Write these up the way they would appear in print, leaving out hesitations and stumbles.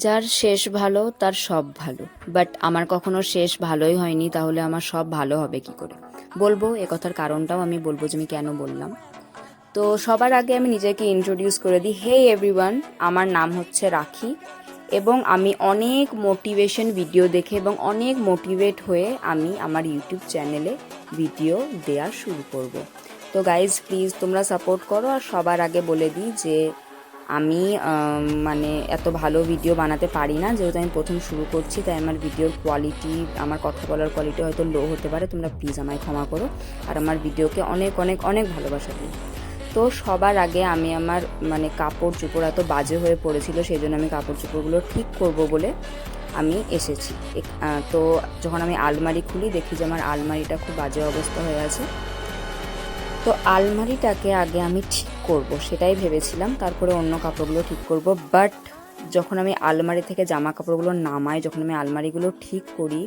যার শেষ ভালো তার সব ভালো, বাট আমার কখনো শেষ ভালোই হয়নি, তাহলে আমার সব ভালো হবে কি করে? বলবো এ কথার কারণটাও আমি বলবো যে আমি কেন বললাম। তো সবার আগে আমি নিজেকে ইন্ট্রোডিউস করে দিই। হে এভরিওয়ান, আমার নাম হচ্ছে রাখি এবং আমি অনেক মোটিভেশন ভিডিও দেখে এবং অনেক মোটিভেট হয়ে আমি আমার ইউটিউব চ্যানেলে ভিডিও দেওয়া শুরু করব। তো গাইজ প্লিজ তোমরা সাপোর্ট করো। আর সবার আগে বলে দিই যে আমি মানে এত ভালো ভিডিও বানাতে পারি না, যেহেতু আমি প্রথম শুরু করছি, তাই আমার ভিডিওর কোয়ালিটি, আমার কথা বলার কোয়ালিটি হয়তো লো হতে পারে। তোমরা প্লিজ আমায় ক্ষমা করো আর আমার ভিডিওকে অনেক অনেক অনেক ভালোবাসা দিই। তো সবার আগে আমি আমার মানে কাপড় চোপড় এত বাজে হয়ে পড়েছিল, সেই জন্য আমি কাপড় চোপড়গুলো ঠিক করব বলে আমি এসেছি। তো যখন আমি আলমারি খুলি দেখি যে আমার আলমারিটা খুব বাজে অবস্থা হয়ে আছে। তো আলমারিটাকে আগে আমি ঠিক করব সেটাই ভেবেছিলাম, তারপরে অন্য কাপড়গুলো ঠিক করব। বাট যখন আমি আলমারি থেকে জামা কাপড়গুলো নামাই, যখন আমি আলমারিগুলো ঠিক করি,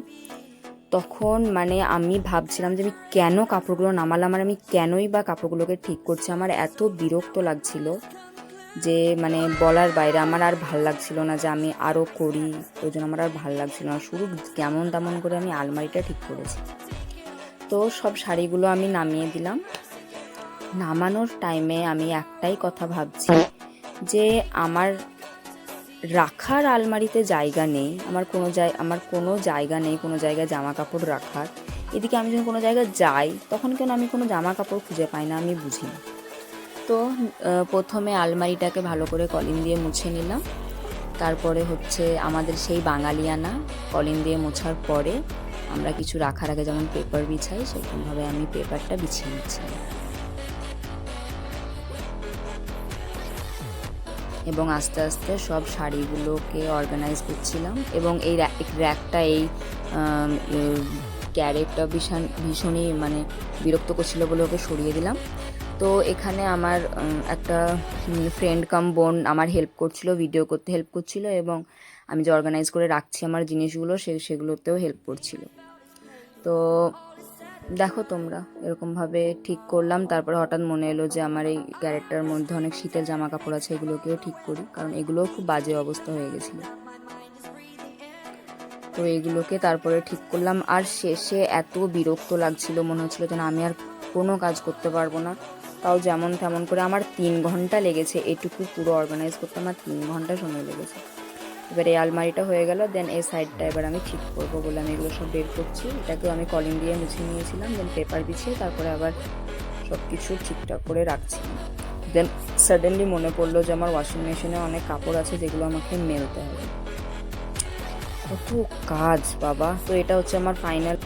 তখন মানে আমি ভাবছিলাম যে আমি কেন কাপড়গুলো নামালাম আর আমি কেনই বা কাপড়গুলোকে ঠিক করছি। আমার এত বিরক্ত লাগছিল যে মানে বলার বাইরে। আমার আর ভাল লাগছিল না যে আমি আরও করি, ওই জন্য আমার আর ভাল লাগছিল না। শুরু কেমন তেমন করে আমি আলমারিটা ঠিক করেছি। তো সব শাড়িগুলো আমি নামিয়ে দিলাম। নামানোর টাইমে আমি একটাই কথা ভাবছি যে আমার রাখার আলমারিতে জায়গা নেই, আমার কোনো জায়গা নেই কোনো জায়গায় জামা কাপড় রাখার। এদিকে আমি যখন কোনো জায়গায় যাই তখন কেন আমি কোনো জামা কাপড় খুঁজে পাই না, আমি বুঝি না। তো প্রথমে আলমারিটাকে ভালো করে কলিন দিয়ে মুছে নিলাম। তারপরে হচ্ছে আমাদের সেই বাঙালিয়ানা কলিন দিয়ে মোছার পরে আমরা কিছু রাখার আগে যেমন পেপার বিছাই, সেরকমভাবে আমি পেপারটা বিছিয়ে নিচ্ছি এবং আস্তে আস্তে সব শাড়িগুলোকে অর্গানাইজ করছিলাম। এবং এই র্যাকটা, এই ক্যারেটটা ভীষণই মানে বিরক্ত করছিল বলে ওকে সরিয়ে দিলাম। তো এখানে আমার একটা ফ্রেন্ড কাম বোন আমার হেল্প করছিল, ভিডিও করতে হেল্প করছিল, এবং আমি যে অর্গানাইজ করে রাখছি আমার জিনিসগুলো সেগুলোতেও হেল্প করছিল। তো দেখো তোমরা এরকমভাবে ঠিক করলাম। তারপরে হঠাৎ মনে এলো যে আমার এই ক্যারেক্টার মধ্যে অনেক শীতের জামা কাপড় আছে, এগুলোকেও ঠিক করি, কারণ এগুলোও খুব বাজে অবস্থা হয়ে গেছিলো। তো এইগুলোকে তারপরে ঠিক করলাম। আর শেষে এত বিরক্ত লাগছিল, মনে হচ্ছিল যেন আমি আর কোনো কাজ করতে পারবো না। তাও যেমন তেমন করে আমার 3 ঘন্টা লেগেছে এটুকু পুরো অর্গানাইজ করতে, আমার 3 ঘন্টা সময় লেগেছে। এবার এই আলমারিটা হয়ে গেল, দেন এই সাইডটা এবার আমি ঠিক করবো বলে আমি এগুলো সব বের করছি। এটাকেও আমি কলিং দিয়ে মুছে নিয়েছিলাম, দেন পেপার বিছিয়ে তারপরে আবার সব কিছু ঠিকঠাক করে রাখছি। দেন সাডেনলি মনে পড়লো যে আমার ওয়াশিং মেশিনে অনেক কাপড় আছে যেগুলো আমাকে মেলতে হবে। কত কাজ বাবা! তো এটা হচ্ছে আমার ফাইনাল